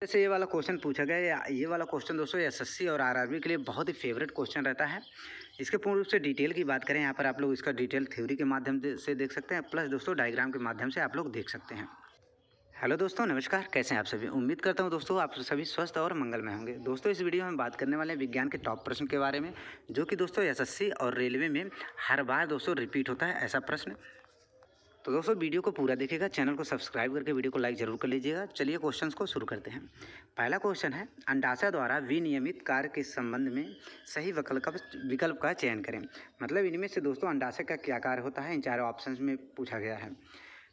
जैसे ये वाला क्वेश्चन पूछा गया ये वाला क्वेश्चन दोस्तों एसएससी और आरआरबी के लिए बहुत ही फेवरेट क्वेश्चन रहता है। इसके पूर्ण रूप से डिटेल की बात करें यहाँ पर आप लोग इसका डिटेल थ्योरी के माध्यम से देख सकते हैं, प्लस दोस्तों डायग्राम के माध्यम से आप लोग देख सकते हैं। हेलो दोस्तों, नमस्कार। कैसे हैं आप सभी? उम्मीद करता हूं दोस्तों आप सभी स्वस्थ और मंगलमय होंगे। दोस्तों इस वीडियो में बात करने वाले हैं विज्ञान के टॉप प्रश्न के बारे में, जो कि दोस्तों एसएससी और रेलवे में हर बार दोस्तों रिपीट होता है ऐसा प्रश्न। तो दोस्तों वीडियो को पूरा देखिएगा, चैनल को सब्सक्राइब करके वीडियो को लाइक जरूर कर लीजिएगा। चलिए क्वेश्चंस को शुरू करते हैं। पहला क्वेश्चन है, अंडाशय द्वारा विनियमित कार्य के संबंध में सही विकल्प का चयन करें। मतलब इनमें से दोस्तों अंडाशय का क्या कार्य होता है, इन चारों ऑप्शन में पूछा गया है।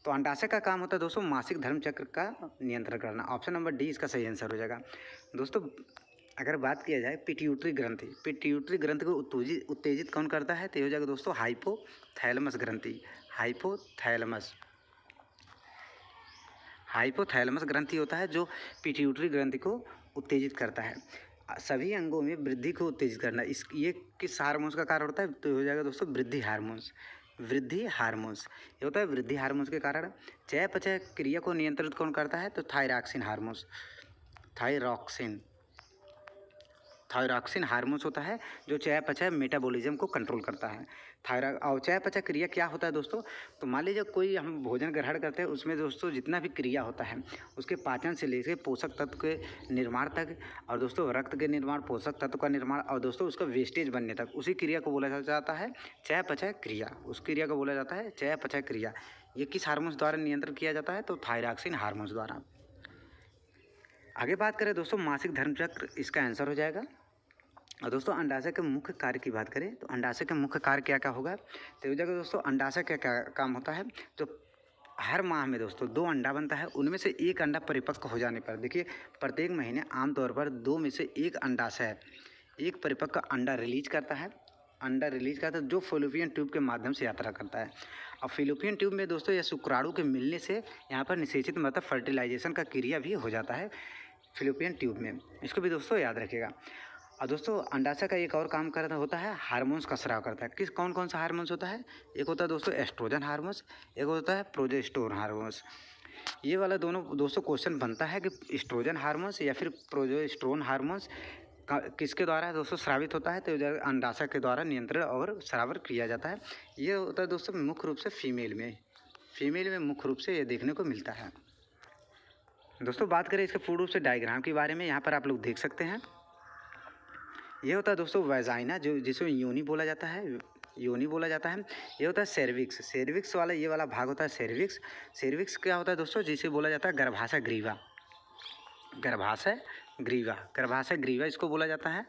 तो अंडाशय का काम होता है दोस्तों मासिक धर्म चक्र का नियंत्रण करना। ऑप्शन नंबर डी इसका सही आंसर हो जाएगा। दोस्तों अगर बात किया जाए पिट्यूटरी ग्रंथि को उत्तेजित कौन करता है, तो हो जाएगा दोस्तों हाइपोथैलेमस ग्रंथि। हाइपोथैलेमस ग्रंथि होता है जो पिट्यूटरी ग्रंथि को उत्तेजित करता है। सभी अंगों में वृद्धि को उत्तेजित करना, ये किस हार्मोन्स का कार्य होता है, तो हो जाएगा दोस्तों वृद्धि हार्मोन्स। ये होता है वृद्धि हार्मोन्स के कारण। चयापचय क्रिया को नियंत्रित कौन करता है, तो थायरॉक्सिन हार्मोन्स होता है जो चयापचय मेटाबॉलिज्म को कंट्रोल करता है। और चयापचय क्रिया क्या होता है दोस्तों, तो मान लीजिए कोई हम भोजन ग्रहण करते हैं, उसमें दोस्तों जितना भी क्रिया होता है उसके पाचन से लेकर पोषक तत्व के निर्माण तक, और दोस्तों रक्त के निर्माण, पोषक तत्व का निर्माण, और दोस्तों उसका वेस्टेज बनने तक, उसी क्रिया को बोला जाता है चयापचय क्रिया। उस क्रिया को बोला जाता है चयापचय क्रिया। ये किस हार्मोन्स द्वारा नियंत्रण किया जाता है, तो थायरॉक्सिन हार्मोन्स द्वारा। आगे बात करें दोस्तों मासिक धर्म चक्र, इसका आंसर हो जाएगा। और दोस्तों अंडाशय के मुख्य कार्य की बात करें तो अंडाशय के मुख्य कार्य क्या क्या होगा, तो जगह दोस्तों अंडाशय का क्या काम होता है, तो हर माह में दोस्तों 2 अंडा बनता है। उनमें से एक अंडा परिपक्व हो जाने पर, देखिए प्रत्येक महीने आमतौर पर 2 में से एक अंडाशय एक परिपक्व अंडा रिलीज करता है जो फैलोपियन ट्यूब के माध्यम से यात्रा करता है। और फैलोपियन ट्यूब में दोस्तों यह शुक्राणु के मिलने से यहाँ पर निषेचित मतलब फर्टिलाइजेशन का क्रिया भी हो जाता है फैलोपियन ट्यूब में। इसको भी दोस्तों याद रखिएगा। और दोस्तों अंडाशय का एक और काम करता होता है हार्मोन्स का स्राव करता है। कौन कौन सा हार्मोन्स होता है, एक होता है दोस्तों एस्ट्रोजन हार्मोन्स, एक होता है प्रोजेस्टेरोन हार्मोन्स। ये वाला दोनों दोस्तों क्वेश्चन बनता है कि एस्ट्रोजन हार्मोन्स या फिर प्रोजेस्टेरोन हार्मोन्स किसके द्वारा दोस्तों स्रावित होता है, तो अंडाशय के द्वारा नियंत्रण और स्रावर किया जाता है। ये होता है दोस्तों मुख्य रूप से फीमेल में मुख्य रूप से ये देखने को मिलता है। दोस्तों बात करें इसके पूर्ण रूप से डायग्राम के बारे में, यहाँ पर आप लोग देख सकते हैं। ये होता है दोस्तों वैजाइना, जो जिसे योनि बोला जाता है। ये होता है सेर्विक्स वाला, ये वाला भाग होता है सेर्विक्स क्या होता है दोस्तों, जिसे बोला जाता है गर्भाशय ग्रीवा इसको बोला जाता है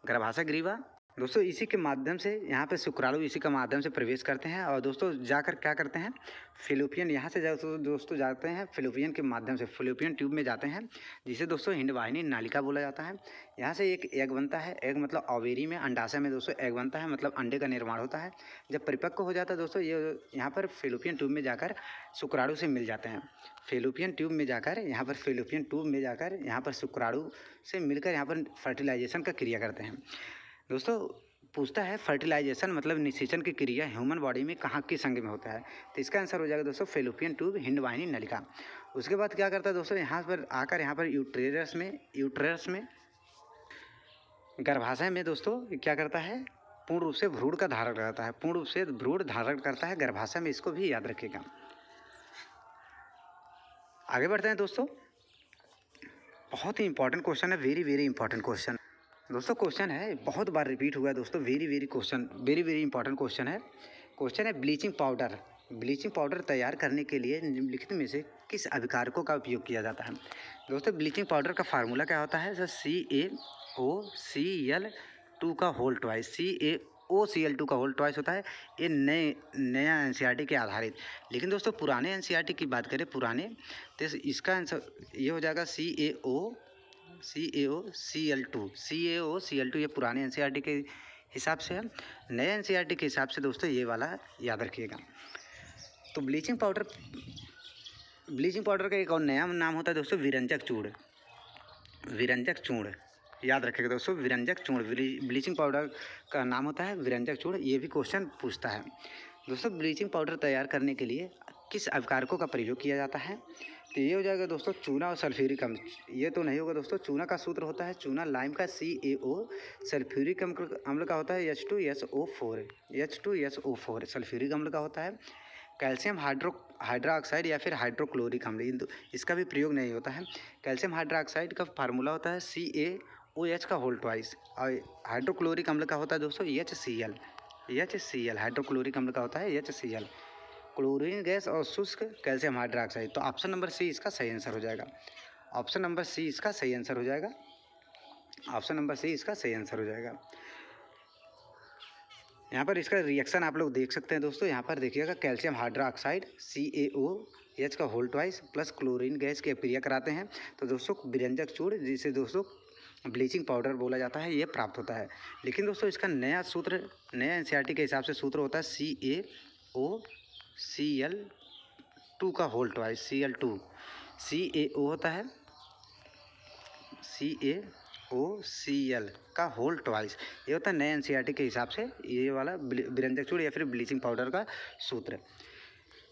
गर्भाशय ग्रीवा। दोस्तों इसी के माध्यम से यहाँ पे शुक्राणु इसी के माध्यम से प्रवेश करते हैं, और दोस्तों जाकर क्या करते हैं फैलोपियन, यहाँ से दोस्तों जाते हैं फैलोपियन के माध्यम से फैलोपियन ट्यूब में जाते हैं, जिसे दोस्तों हिंडवाहिनी नालिका बोला जाता है। यहाँ से एक एग बनता है, एग मतलब ओवेरी में, अंडाशय में दोस्तों एग बनता है, मतलब अंडे का निर्माण होता है। जब परिपक्व हो जाता है दोस्तों ये यहाँ पर फैलोपियन ट्यूब में जाकर शुक्राणु से मिल जाते हैं। फैलोपियन ट्यूब में जाकर यहाँ पर शुक्राणु से मिलकर यहाँ पर फर्टिलाइजेशन का क्रिया करते हैं। दोस्तों पूछता है फर्टिलाइजेशन मतलब निषेचन की क्रिया ह्यूमन बॉडी में कहाँ किस अंग में होता है, तो इसका आंसर हो जाएगा दोस्तों फैलोपियन ट्यूब हिंडवाहिनी नलिका। उसके बाद क्या करता है दोस्तों, यहाँ पर आकर यहाँ पर यूट्रेरस में गर्भाशय में दोस्तों क्या करता है, पूर्ण रूप से भ्रूण का धारण करता है गर्भाशय में। इसको भी याद रखिएगा। आगे बढ़ते हैं दोस्तों, बहुत ही इंपॉर्टेंट क्वेश्चन है, वेरी इंपॉर्टेंट क्वेश्चन। दोस्तों क्वेश्चन है, बहुत बार रिपीट हुआ है दोस्तों, वेरी इंपॉर्टेंट क्वेश्चन है ब्लीचिंग पाउडर तैयार करने के लिए निम्नलिखित में से किस अभिकारकों का उपयोग किया जाता है। दोस्तों ब्लीचिंग पाउडर का फार्मूला क्या होता है, CaOCl2 का होल ट्वाइस, CaOCl2 का होल ट्वाइस होता है। ये नया एनसीईआरटी के आधारित, लेकिन दोस्तों पुराने एनसीईआरटी की बात करें तो इसका आंसर ये हो जाएगा CaOCl2 ये पुराने एनसीईआरटी के हिसाब से है। नए एनसीईआरटी के हिसाब से दोस्तों ये वाला याद रखिएगा। तो ब्लीचिंग पाउडर का एक और नया नाम होता है दोस्तों विरंजक चूर्ण, याद रखिएगा दोस्तों ब्लीचिंग पाउडर का नाम होता है विरंजक चूर्ण। ये भी क्वेश्चन पूछता है। दोस्तों ब्लीचिंग पाउडर तैयार करने के लिए किस अभिकारकों का प्रयोग किया जाता है, तो ये हो जाएगा दोस्तों चूना और सल्फ्यूरिक अम्ल। ये तो नहीं होगा दोस्तों। चूना का सूत्र होता है चूना लाइम का CaO, सल्फ्यूरिक अम्ल का होता है H2SO4, H2SO4 सल्फ्यूरिक अम्ल का होता है। कैल्शियम हाइड्रोक्साइड या फिर हाइड्रोक्लोरिक अम्ल, इसका भी प्रयोग नहीं होता है। कैल्शियम हाइड्रोक्साइड का फार्मूला होता है CaOH का होल ट्वाइस, और हाइड्रोक्लोरिक अम्ल का होता है दोस्तों HCl। हाइड्रोक्लोरिक अम्ल का होता है HCl। क्लोरीन गैस और शुष्क कैल्शियम हाइड्रोक्साइड। तो ऑप्शन नंबर सी इसका सही आंसर हो जाएगा। ऑप्शन नंबर सी इसका सही आंसर हो जाएगा। ऑप्शन नंबर सी इसका सही आंसर हो जाएगा। यहाँ पर इसका रिएक्शन आप लोग देख सकते हैं दोस्तों। यहाँ पर देखिएगा कैल्शियम हाइड्रोक्साइड CaOH का whole twice plus chlorine gas की अभिक्रिया कराते हैं तो दोस्तों विरंजक चूर्ण, जिसे दोस्तों ब्लीचिंग पाउडर बोला जाता है, ये प्राप्त होता है। लेकिन दोस्तों इसका नया NCERT के हिसाब से सूत्र होता है CaOCl2 का होल ट्वाइस, Cl2। CaO होता है CaOCl का होल ट्वाइस, ये होता है नए NCERT के हिसाब से ये वाला विरंजक चूर्ण या फिर ब्लीचिंग पाउडर का सूत्र।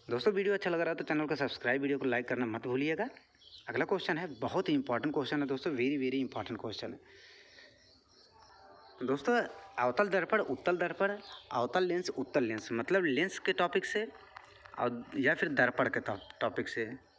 दोस्तों वीडियो अच्छा लग रहा है तो चैनल को सब्सक्राइब, वीडियो को लाइक करना मत भूलिएगा। अगला क्वेश्चन है, बहुत ही इंपॉर्टेंट क्वेश्चन है दोस्तों, वेरी इंपॉर्टेंट क्वेश्चन है दोस्तों। अवतल दर्पण उत्तल दर्पण, अवतल लेंस उत्तल लेंस, मतलब लेंस के टॉपिक से और या फिर दर्पण के टॉपिक से,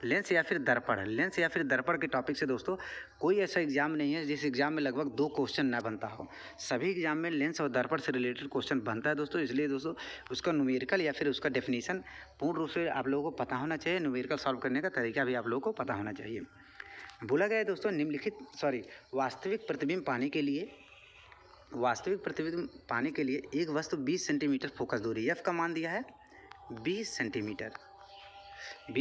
लेंस या फिर दर्पण के टॉपिक से दोस्तों कोई ऐसा एग्जाम नहीं है जिस एग्जाम में लगभग 2 क्वेश्चन ना बनता हो। सभी एग्जाम में लेंस और दर्पण से रिलेटेड क्वेश्चन बनता है दोस्तों। इसलिए दोस्तों उसका न्यूमेरिकल या फिर उसका डेफिनेशन पूर्ण रूप से आप लोगों को पता होना चाहिए। न्यूमेरिकल सॉल्व करने का तरीका भी आप लोगों को पता होना चाहिए। बोला गया है दोस्तों वास्तविक प्रतिबिंब पाने के लिए एक वस्तु 20 सेंटीमीटर फोकस दूरी, F का मान दिया है 20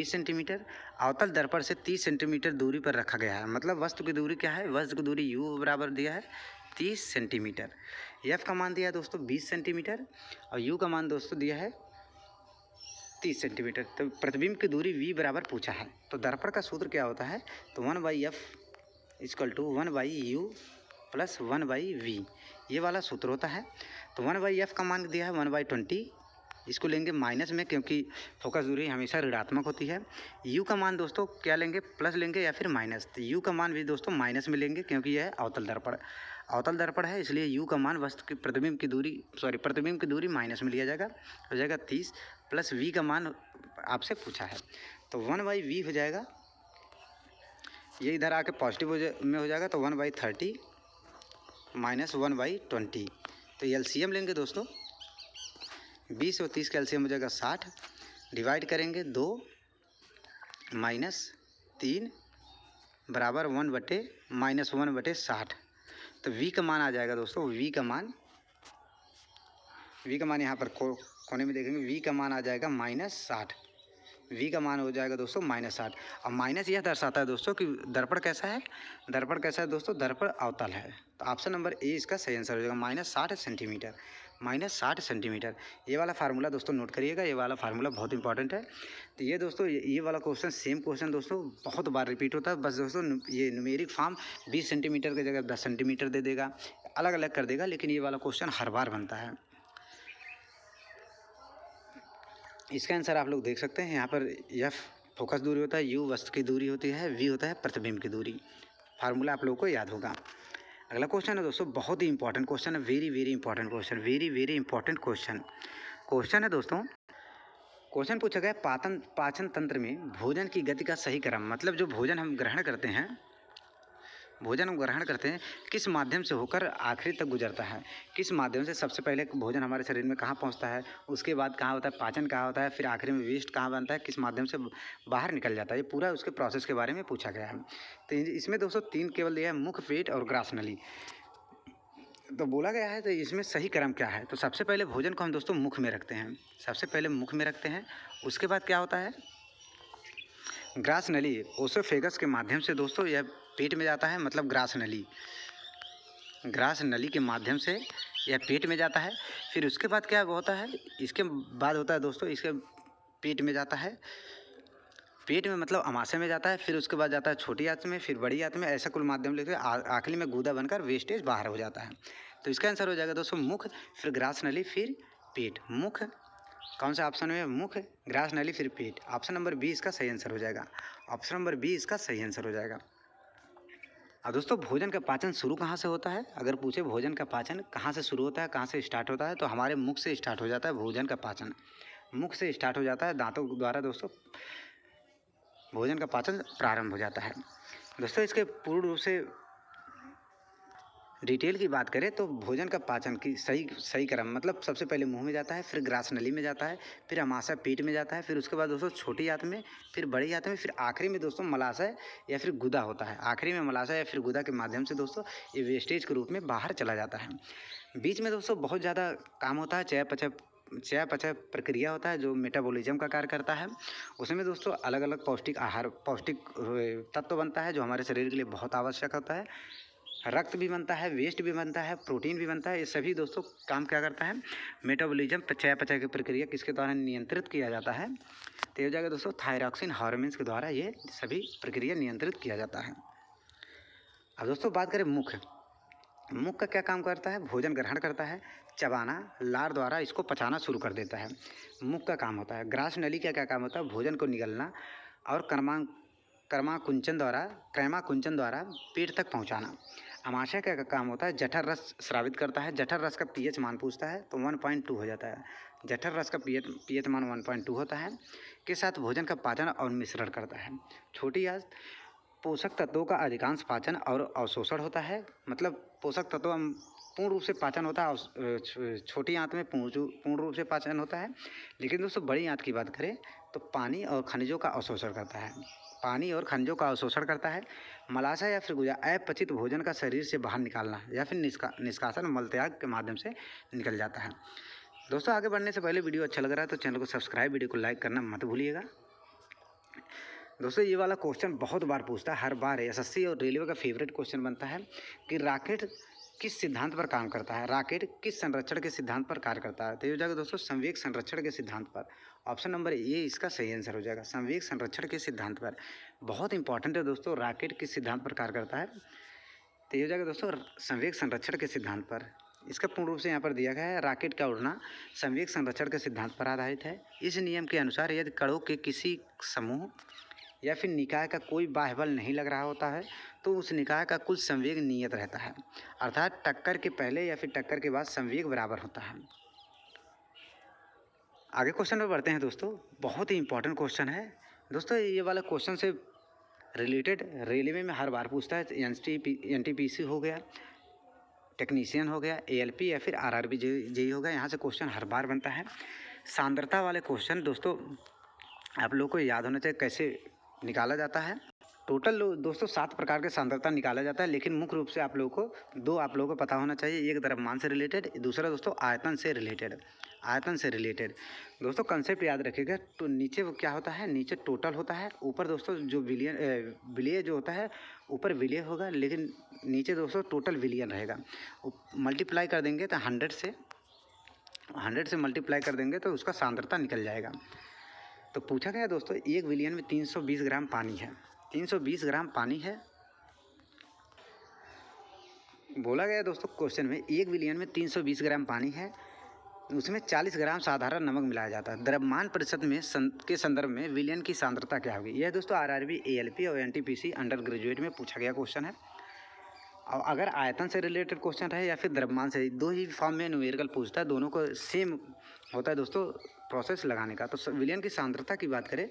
सेंटीमीटर अवतल दर्पण से 30 सेंटीमीटर दूरी पर रखा गया है। मतलब वस्तु की दूरी क्या है, वस्तु की दूरी U बराबर दिया है 30 सेंटीमीटर। F का मान दिया है दोस्तों 20 सेंटीमीटर और U का मान दोस्तों दिया है 30 सेंटीमीटर। तो प्रतिबिंब की दूरी V बराबर पूछा है। तो दर्पण का सूत्र क्या होता है, तो 1/F = 1/U + 1/V, ये वाला सूत्र होता है। तो 1/F का मान दिया है 1/20, इसको लेंगे माइनस में क्योंकि फोकस दूरी हमेशा ऋणात्मक होती है। U का मान दोस्तों क्या लेंगे, प्लस लेंगे या फिर माइनस। तो U का मान भी दोस्तों माइनस में लेंगे क्योंकि यह अवतल दर्पण है, इसलिए U का मान वस्तु की प्रतिबिंब की दूरी माइनस में लिया जाएगा, हो जाएगा 30 प्लस V का मान आपसे पूछा है तो 1/V हो जाएगा। ये इधर आके पॉजिटिव में हो जाएगा तो 1/30 माइनस 1/20। तो LCM लेंगे दोस्तों, 20 और 30 का LCM हो जाएगा 60, डिवाइड करेंगे 2 -3 बराबर 1/-60। तो V का मान आ जाएगा दोस्तों, V का मान यहाँ पर कोने में देखेंगे, V का मान आ जाएगा -60। V का मान हो जाएगा दोस्तों -60। और माइनस यह दर्शाता है दोस्तों कि दर्पण कैसा है दोस्तों, दर्पण अवतल है। तो ऑप्शन नंबर ए इसका सही आंसर हो जाएगा, -60 सेंटीमीटर। ये वाला फार्मूला दोस्तों नोट करिएगा, ये वाला फार्मूला बहुत इंपॉर्टेंट है। तो ये दोस्तों ये वाला क्वेश्चन सेम क्वेश्चन दोस्तों बहुत बार रिपीट होता है। बस दोस्तों ये न्यूमेरिक फॉर्म 20 सेंटीमीटर की जगह 10 सेंटीमीटर दे देगा, अलग अलग कर देगा, लेकिन ये वाला क्वेश्चन हर बार बनता है। इसका आंसर आप लोग देख सकते हैं। यहाँ पर F फोकस दूरी होता है, U वस्तु की दूरी होती है, V होता है प्रतिबिंब की दूरी। फार्मूला आप लोगों को याद होगा। अगला क्वेश्चन है दोस्तों, बहुत ही इंपॉर्टेंट क्वेश्चन है, वेरी इंपॉर्टेंट क्वेश्चन है दोस्तों। क्वेश्चन पूछा गया पाचन तंत्र में भोजन की गति का सही क्रम, मतलब जो भोजन हम ग्रहण करते हैं किस माध्यम से होकर आखिरी तक गुजरता है। किस माध्यम से सबसे पहले भोजन हमारे शरीर में कहाँ पहुँचता है, उसके बाद कहाँ होता है पाचन, कहाँ होता है, फिर आखिरी में वेस्ट कहाँ बनता है, किस माध्यम से बाहर निकल जाता है, ये पूरा उसके प्रोसेस के बारे में पूछा गया है। तो इसमें दोस्तों 3 केवल दिया है, मुख, पेट और ग्रास नली। तो बोला गया है तो इसमें सही क्रम क्या है। तो सबसे पहले भोजन को हम दोस्तों मुख में रखते हैं, उसके बाद क्या होता है, ग्रास नली ओसोफेगस के माध्यम से दोस्तों यह पेट में जाता है, मतलब ग्रास नली के माध्यम से यह पेट में जाता है। फिर उसके बाद क्या होता है, इसके बाद होता है दोस्तों, इसके पेट में जाता है, पेट में मतलब अमाशय में जाता है, फिर उसके बाद जाता है छोटी आंत में, फिर बड़ी आंत में, ऐसा कुल माध्यम लेकर आखिरी में गूदा बनकर वेस्टेज बाहर हो जाता है। तो इसका आंसर हो जाएगा दोस्तों मुख, फिर ग्रास नली, फिर पेट। मुख, कौन सा ऑप्शन में? मुख, ग्रास नली, फिर पेट। ऑप्शन नंबर बी इसका सही आंसर हो जाएगा। ऑप्शन नंबर बी इसका सही आंसर हो जाएगा। अब दोस्तों भोजन का पाचन शुरू कहाँ से होता है? अगर पूछे भोजन का पाचन कहाँ से शुरू होता है, कहाँ से स्टार्ट होता है, तो हमारे मुख से स्टार्ट हो जाता है भोजन का पाचन। मुख से स्टार्ट हो जाता है, दांतों द्वारा दोस्तों भोजन का पाचन प्रारंभ हो जाता है। दोस्तों इसके पूर्ण रूप से डिटेल की बात करें तो भोजन का पाचन की सही क्रम मतलब सबसे पहले मुंह में जाता है, फिर ग्रास नली में जाता है, फिर अमाशय पेट में जाता है, फिर उसके बाद दोस्तों छोटी आंत में, फिर बड़ी आंत में, फिर आखिरी में दोस्तों मलाशय या फिर गुदा होता है। आखिरी में मलाशय या फिर गुदा के माध्यम से दोस्तों ये वेस्टेज के रूप में बाहर चला जाता है। बीच में दोस्तों बहुत ज़्यादा काम होता है, चयापचय प्रक्रिया होता है जो मेटाबॉलिज्म का कार्य करता है। उसमें दोस्तों अलग अलग पौष्टिक तत्व बनता है जो हमारे शरीर के लिए बहुत आवश्यक होता है। रक्त भी बनता है, वेस्ट भी बनता है, प्रोटीन भी बनता है। ये सभी दोस्तों काम क्या करता है? मेटाबॉलिज्म चयापचय की प्रक्रिया किसके द्वारा नियंत्रित किया जाता है? तो ये हो जाएगा दोस्तों थायरॉक्सिन हार्मोन्स के द्वारा ये सभी प्रक्रिया नियंत्रित किया जाता है। अब दोस्तों बात करें मुख का क्या काम करता है? भोजन ग्रहण करता है, चबाना, लार द्वारा इसको पचाना शुरू कर देता है। मुख का काम होता है। ग्रास नली का क्या काम होता है? भोजन को निगलना और क्रमाकुंचन द्वारा पेट तक पहुंचाना। अमाशय का काम होता है? जठर रस स्रावित करता है। जठर रस का पीएच मान पूछता है तो 1.2 हो जाता है। जठर रस का पीएच मान 1.2 होता है के साथ भोजन का पाचन और मिश्रण करता है। छोटी आंत पोषक तत्वों का अधिकांश पाचन और अवशोषण होता है। मतलब पोषक तत्व पूर्ण रूप से पाचन होता है। छोटी आंत में पूर्ण रूप से पाचन होता है। लेकिन दोस्तों बड़ी आंत की बात करें तो पानी और खनिजों का अवशोषण करता है। मलाशय या फिर गुदा अपचित भोजन का शरीर से बाहर निकालना या फिर निष्कासन मलत्याग के माध्यम से निकल जाता है। दोस्तों आगे बढ़ने से पहले वीडियो अच्छा लग रहा है तो चैनल को सब्सक्राइब, वीडियो को लाइक करना मत भूलिएगा। दोस्तों ये वाला क्वेश्चन बहुत बार पूछता है, हर बार एसएससी और रेलवे का फेवरेट क्वेश्चन बनता है कि रॉकेट किस सिद्धांत पर काम करता है? रॉकेट किस संरक्षण के सिद्धांत पर कार्य करता है? तो ये हो जाएगा दोस्तों संवेग संरक्षण के सिद्धांत पर। ऑप्शन नंबर ए इसका सही आंसर हो जाएगा, संवेग संरक्षण के सिद्धांत पर। बहुत इंपॉर्टेंट है दोस्तों, रॉकेट किस सिद्धांत पर कार्य करता है? तो ये हो जाएगा दोस्तों संवेग संरक्षण के सिद्धांत पर। इसका पूर्ण रूप से यहाँ पर दिया गया है, रॉकेट का उड़ना संवेग संरक्षण के सिद्धांत पर आधारित है। इस नियम के अनुसार यदि कणों के किसी समूह या फिर निकाय का कोई बाह्य बल नहीं लग रहा होता है तो उस निकाय का कुल संवेग नियत रहता है, अर्थात टक्कर के पहले या फिर टक्कर के बाद संवेग बराबर होता है। आगे क्वेश्चन में बढ़ते हैं दोस्तों, बहुत ही इंपॉर्टेंट क्वेश्चन है दोस्तों। ये वाला क्वेश्चन से रिलेटेड रेलवे में हर बार पूछता है। एनटीपीसी हो गया, टेक्नीशियन हो गया, एएलपी या फिर आरआरबी जेई हो गया, यहाँ से क्वेश्चन हर बार बनता है। सांद्रता वाले क्वेश्चन दोस्तों आप लोगों को याद होना चाहिए कैसे निकाला जाता है। टोटल दोस्तों 7 प्रकार के सांद्रता निकाला जाता है, लेकिन मुख्य रूप से आप लोगों को पता होना चाहिए। एक द्रव्यमान से रिलेटेड, दूसरा दोस्तों आयतन से रिलेटेड। दोस्तों कंसेप्ट याद रखिएगा। तो नीचे वो क्या होता है? नीचे टोटल होता है, ऊपर दोस्तों जो विलय जो होता है ऊपर विलय होगा, लेकिन नीचे दोस्तों टोटल विलियन रहेगा। मल्टीप्लाई कर देंगे तो 100 से मल्टीप्लाई कर देंगे तो उसका सांद्रता निकल जाएगा। तो पूछा गया दोस्तों 1 विलियन में 320 ग्राम पानी है। 320 ग्राम पानी है। बोला गया दोस्तों क्वेश्चन में 1 विलियन में 320 ग्राम पानी है, उसमें 40 ग्राम साधारण नमक मिलाया जाता है। द्रव्यमान प्रतिशत में के संदर्भ में विलियन की सांद्रता क्या होगी? यह दोस्तों आरआरबी, एएलपी और एनटीपीसी अंडर ग्रेजुएट में पूछा गया क्वेश्चन है। और अगर आयतन से रिलेटेड क्वेश्चन रहे या फिर द्रव्यमान से, दो ही फॉर्म में न्यूमेरिकल पूछता है, दोनों को सेम होता है दोस्तों प्रोसेस लगाने का। तो विलियन की सांद्रता की बात करें,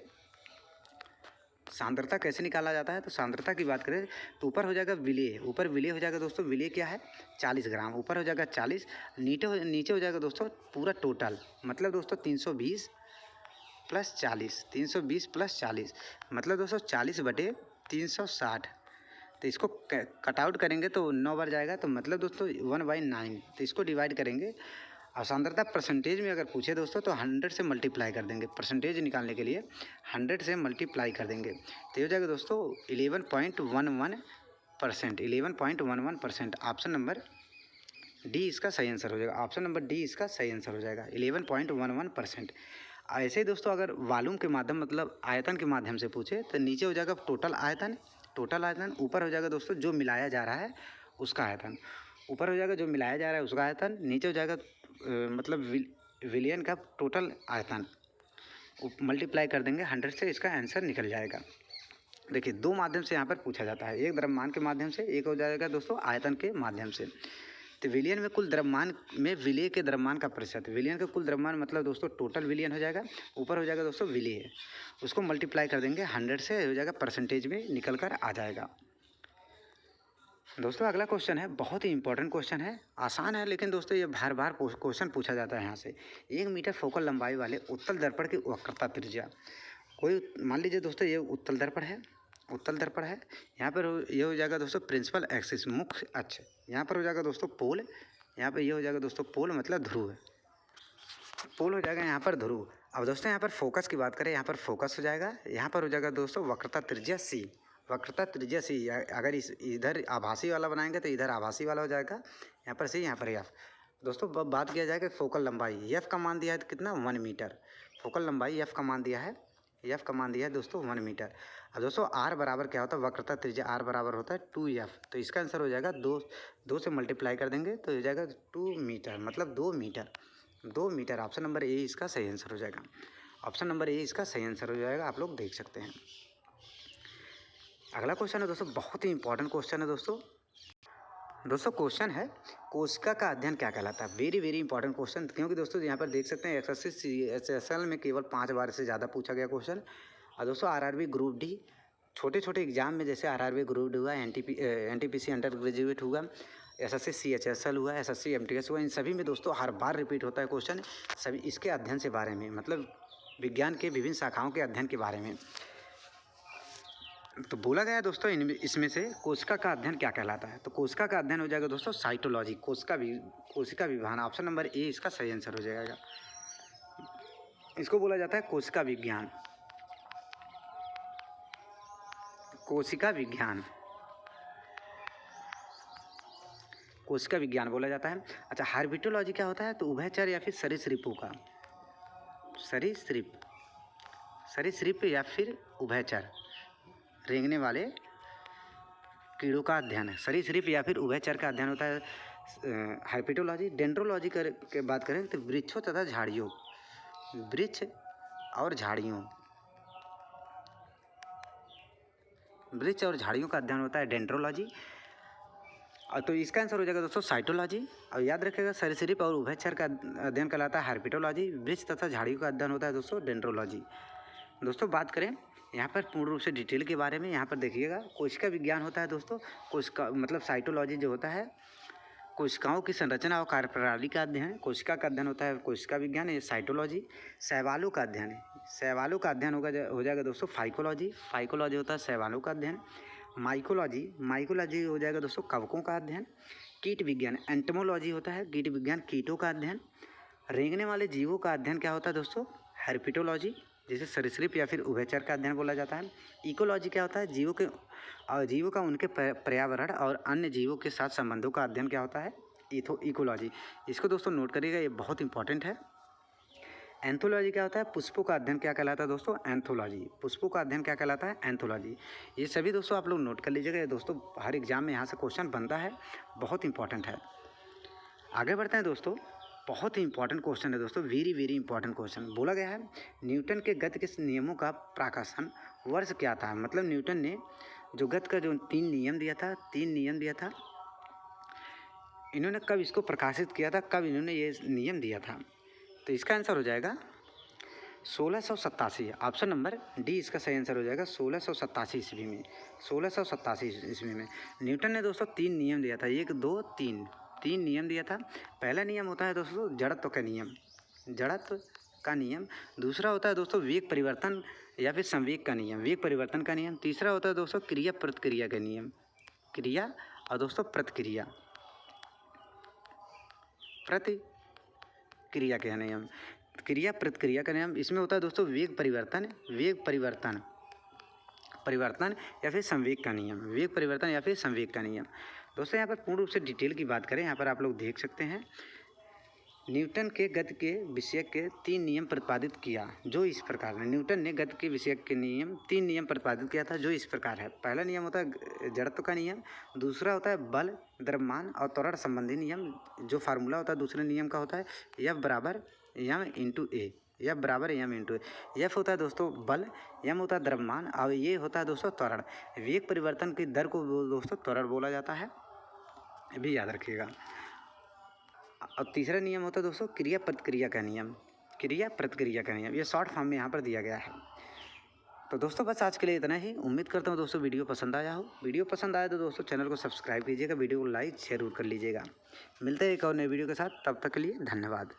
सांद्रता कैसे निकाला जाता है? तो सांद्रता की बात करें तो ऊपर हो जाएगा विलेय, ऊपर विलेय हो जाएगा दोस्तों। विलेय क्या है? 40 ग्राम, ऊपर हो जाएगा 40, नीचे हो जाएगा दोस्तों पूरा टोटल। मतलब दोस्तों 320 प्लस 40, 320 प्लस 40 मतलब दोस्तों 40/360। तो इसको कट आउट करेंगे तो 9 बार जाएगा, तो मतलब दोस्तों 1/9। तो इसको डिवाइड करेंगे और सांद्रता परसेंटेज में अगर पूछे दोस्तों तो 100 से मल्टीप्लाई कर देंगे। परसेंटेज निकालने के लिए 100 से मल्टीप्लाई कर देंगे तो ये हो जाएगा दोस्तों 11.11%। 11.11%। ऑप्शन नंबर डी इसका सही आंसर हो जाएगा। ऑप्शन नंबर डी इसका सही आंसर हो जाएगा, 11.11%। ऐसे ही दोस्तों अगर वॉल्यूम के माध्यम मतलब आयतन के माध्यम से पूछे तो नीचे हो जाएगा टोटल आयतन, ऊपर हो जाएगा दोस्तों जो मिलाया जा रहा है उसका आयतन, ऊपर हो जाएगा जो मिलाया जा रहा है उसका आयतन, नीचे हो जाएगा मतलब विलियन का टोटल आयतन मल्टीप्लाई कर देंगे 100 से, इसका आंसर निकल जाएगा। देखिए 2 माध्यम से यहाँ पर पूछा जाता है, एक द्रव्यमान के माध्यम से, एक हो जाएगा दोस्तों आयतन के माध्यम से। तो विलियन में कुल द्रव्यमान में विलेय के द्रव्यमान का प्रतिशत, विलियन का कुल द्रव्यमान मतलब दोस्तों टोटल विलियन हो जाएगा, ऊपर हो जाएगा दोस्तों विलेय, उसको मल्टीप्लाई कर देंगे 100 से, हो जाएगा परसेंटेज में निकल कर आ जाएगा। दोस्तों अगला क्वेश्चन है, बहुत ही इंपॉर्टेंट क्वेश्चन है, आसान है लेकिन दोस्तों ये बार बार क्वेश्चन पूछा जाता है यहाँ से। 1 मीटर फोकल लंबाई वाले उत्तल दर्पण की वक्रता त्रिज्या, कोई मान लीजिए दोस्तों ये उत्तल दर्पण है, उत्तल दर्पण है, यहाँ पर ये हो जाएगा दोस्तों प्रिंसिपल एक्सिस, मुख्य अक्ष, यहाँ पर हो जाएगा दोस्तों पोल, यहाँ पर ये हो जाएगा दोस्तों पोल मतलब ध्रुव, पोल हो जाएगा यहाँ पर ध्रुव। अब दोस्तों यहाँ पर फोकस की बात करें, यहाँ पर फोकस हो जाएगा, यहाँ पर हो जाएगा दोस्तों वक्रता त्रिज्या सी, वक्रता त्रिज्या सी। अगर इस इधर आभासी वाला बनाएंगे तो इधर आभासी वाला हो जाएगा, यहाँ पर सी, यहाँ पर एफ। दोस्तों बात किया जाए कि फोकल लंबाई, एफ का मान दिया है कितना 1 मीटर, फोकल लंबाई एफ का मान दिया है, एफ का मान दिया है दोस्तों 1 मीटर। अब दोस्तों आर बराबर क्या होता है, वक्रता त्रिज्या आर बराबर होता है 2f, तो इसका आंसर हो जाएगा 2 से मल्टीप्लाई कर देंगे तो हो जाएगा 2 मीटर, मतलब 2 metre, 2 metre. Option number A इसका सही आंसर हो जाएगा, ऑप्शन नंबर ए इसका सही आंसर हो जाएगा, आप लोग देख सकते हैं। अगला क्वेश्चन है दोस्तों, बहुत ही इंपॉर्टेंट क्वेश्चन है दोस्तों। दोस्तों क्वेश्चन है, कोशिका का अध्ययन क्या कहलाता है, वेरी वेरी इंपॉर्टेंट क्वेश्चन, क्योंकि दोस्तों यहाँ पर देख सकते हैं SSC में केवल 5 बार से ज़्यादा पूछा गया क्वेश्चन। और दोस्तों आरआरबी ग्रुप डी, छोटे छोटे एग्जाम में जैसे आरआरबी ग्रुप डी हुआ, एनटीपीसी अंडर ग्रेजुएट हुआ, SSC CHSL हुआ, SSC MTS हुआ, इन सभी में दोस्तों हर बार रिपीट होता है क्वेश्चन, सभी इसके अध्ययन से बारे में, मतलब विज्ञान के विभिन्न शाखाओं के अध्ययन के बारे में। तो बोला गया है दोस्तों इसमें से कोशिका का अध्ययन क्या कहलाता है, तो कोशिका का अध्ययन हो जाएगा दोस्तों साइटोलॉजी, कोशिका विभाजन, ऑप्शन नंबर ए इसका सही आंसर हो जाएगा। इसको बोला जाता है कोशिका विज्ञान, कोशिका विज्ञान, कोशिका विज्ञान बोला जाता है। अच्छा हार्बिटोलॉजी क्या होता है, तो उभयचर या फिर सरीसृपों का, सरीसृप या फिर उभयचर रेंगने वाले कीड़ों का अध्ययन है, सरीसृप या फिर उभयचर का अध्ययन होता है हार्बिटोलॉजी। डेंड्रोलॉजी के बात करें तो वृक्षों तथा झाड़ियों, वृक्ष और झाड़ियों, वृक्ष और झाड़ियों का अध्ययन होता है डेंड्रोलॉजी। और तो इसका आंसर हो जाएगा दोस्तों साइटोलॉजी। और याद रखिएगा सरीसृप और उभयचर का अध्ययन कहलाता है हार्बिटोलॉजी, वृक्ष तथा झाड़ियों का अध्ययन होता है दोस्तों डेंड्रोलॉजी। दोस्तों बात करें यहाँ पर पूर्ण रूप से डिटेल के बारे में, यहाँ पर देखिएगा कोशिका विज्ञान होता है दोस्तों, कोशिका मतलब साइटोलॉजी जो होता है कोशिकाओं की संरचना और कार्यप्रणाली का अध्ययन, कोशिका का अध्ययन होता है कोशिका विज्ञान, ये साइटोलॉजी। शैवालों का अध्ययन है, शैवालों का अध्ययन हो जाएगा दोस्तों फाइकोलॉजी, फाइकोलॉजी होता है शैवालों का अध्ययन। माइकोलॉजी हो जाएगा दोस्तों कवकों का अध्ययन। कीट विज्ञान एंटोमोलॉजी होता है, कीट विज्ञान कीटों का अध्ययन। रेंगने वाले जीवों का अध्ययन क्या होता है दोस्तों, हेर्पिटोलॉजी, जिसे सरीसृप या फिर उभयचर का अध्ययन बोला जाता है। इकोलॉजी क्या होता है, जीवों का उनके पर्यावरण और अन्य जीवों के साथ संबंधों का अध्ययन क्या होता है, इकोलॉजी। इसको दोस्तों नोट करिएगा, ये बहुत इंपॉर्टेंट है। एंथोलॉजी क्या होता है, पुष्पों का अध्ययन क्या कहलाता है दोस्तों, एंथोलॉजी, पुष्पों का अध्ययन क्या कहलाता है, एंथोलॉजी। ये सभी दोस्तों आप लोग नोट कर लीजिएगा, ये दोस्तों हर एग्जाम में यहाँ से क्वेश्चन बनता है, बहुत इंपॉर्टेंट है। आगे बढ़ते हैं दोस्तों, बहुत ही इंपॉर्टेंट क्वेश्चन है दोस्तों, वेरी वेरी इंपॉर्टेंट क्वेश्चन। बोला गया है न्यूटन के गति के नियमों का प्रकाशन वर्ष क्या था, मतलब न्यूटन ने जो गति का जो 3 नियम दिया था, इन्होंने कब इसको प्रकाशित किया था, कब इन्होंने ये नियम दिया था, तो इसका आंसर हो जाएगा 1687, ऑप्शन नंबर डी इसका सही आंसर हो जाएगा 1687 ईस्वी में, 1687 ईस्वी में न्यूटन ने दोस्तों 3 नियम दिया था, 1 2 3 नियम दिया था। पहला नियम होता है दोस्तों जड़त्व का नियम, दूसरा होता है दोस्तों वेग परिवर्तन या फिर संवेग का नियम, वेग परिवर्तन का नियम, तीसरा होता है दोस्तों क्रिया प्रतिक्रिया का नियम, क्रिया और दोस्तों प्रतिक्रिया का नियम, क्रिया प्रतिक्रिया का नियम। इसमें होता है दोस्तों वेग परिवर्तन या फिर संवेग का नियम, वेग परिवर्तन या फिर संवेग का नियम। दोस्तों यहाँ पर पूर्ण रूप से डिटेल की बात करें, यहाँ पर आप लोग देख सकते हैं न्यूटन के गति के विषय के 3 नियम प्रतिपादित किया, जो इस प्रकार है। न्यूटन ने गति के विषय के 3 नियम प्रतिपादित किया था, जो इस प्रकार है। पहला नियम होता है जड़त्व का नियम, दूसरा होता है बल, द्रव्यमान और त्वरण संबंधी नियम, जो फार्मूला होता है दूसरे नियम का होता है F = यम इंटू ए, एफ बराबर यम इंटू ए। एफ होता है दोस्तों बल, यम होता है द्रव्यमान और ये होता है दोस्तों त्वरण। वेग परिवर्तन की दर को दोस्तों त्वरण बोला जाता है, ये भी याद रखिएगा। और तीसरा नियम होता है दोस्तों क्रिया प्रतिक्रिया का नियम, क्रिया प्रतिक्रिया का नियम, ये शॉर्ट फॉर्म में यहाँ पर दिया गया है। तो दोस्तों बस आज के लिए इतना ही। उम्मीद करता हूँ दोस्तों वीडियो पसंद आया हो। वीडियो पसंद आया तो दोस्तों चैनल को सब्सक्राइब कीजिएगा, वीडियो को लाइक जरूर कर लीजिएगा। मिलते हैं एक और नए वीडियो के साथ, तब तक के लिए धन्यवाद।